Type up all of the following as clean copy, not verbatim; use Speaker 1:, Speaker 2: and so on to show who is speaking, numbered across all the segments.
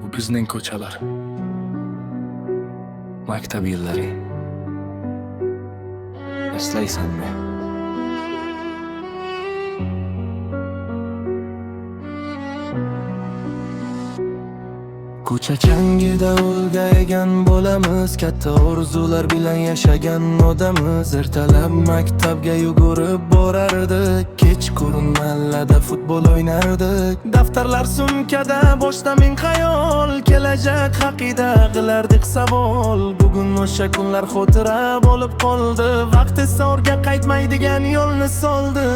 Speaker 1: Bu bizning ko'chalar, maktab yillari. Eslaysanmi? Ko'cha changida ulg'aygan bo'lamiz, katta orzular bilan yashagan odamiz. Ertalab maktabga yugurib borardik, kechqurun mahallada futbol o'ynardik. Daftarlar sumkada, boshda ming xayol, kelajak haqida qilardik savol. Bugun o'sha kunlar xotira bo'lib qoldi, vaqt esa ortga qaytmaydigan yo'lni soldi.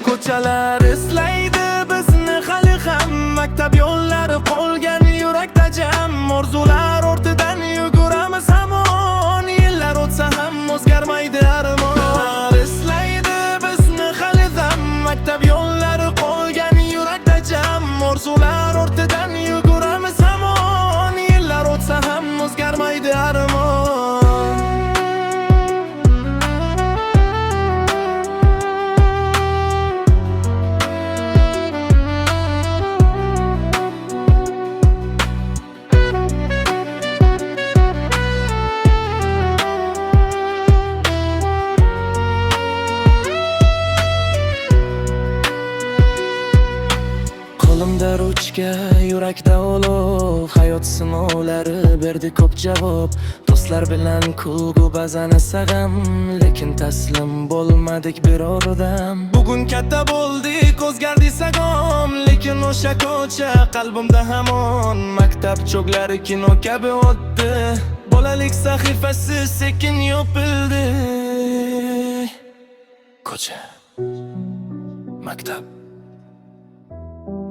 Speaker 1: Ko'chalar eslaydi bizni hali ham, maktab yo'llari qolgan yurakda jam. Orzular ortidan yuguramiz hamon, yillar o'tsa ham o'zgarmaydi armon. Eslaydi bizni hali ham, maktab yo'llari qolgan yurakda jam. Orzular ortidan yuguramiz hamon, yillar o'tsa ham o'zgarmaydi armon. Qo'limda ruchka, yurakda olov, hayot sinovlari berdi ko'p javob. Do'stlar bilan kulgu ba'zan sag'am, lekin taslim bo'lmadik birordam. Bugun katta bo'ldik, o'zgardi sag'om, lekin o'sha ko'cha qalbimda hamon. Maktab cho'glari kino kabi o'tdi, bolalik sahifasi sekin yopildi. Ko'cha, maktab,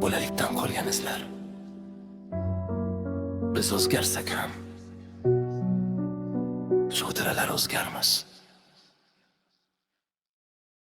Speaker 1: bolalikdan qolgan izlar. Biz o'zgarsak ham, xotiralar o'zgarmas.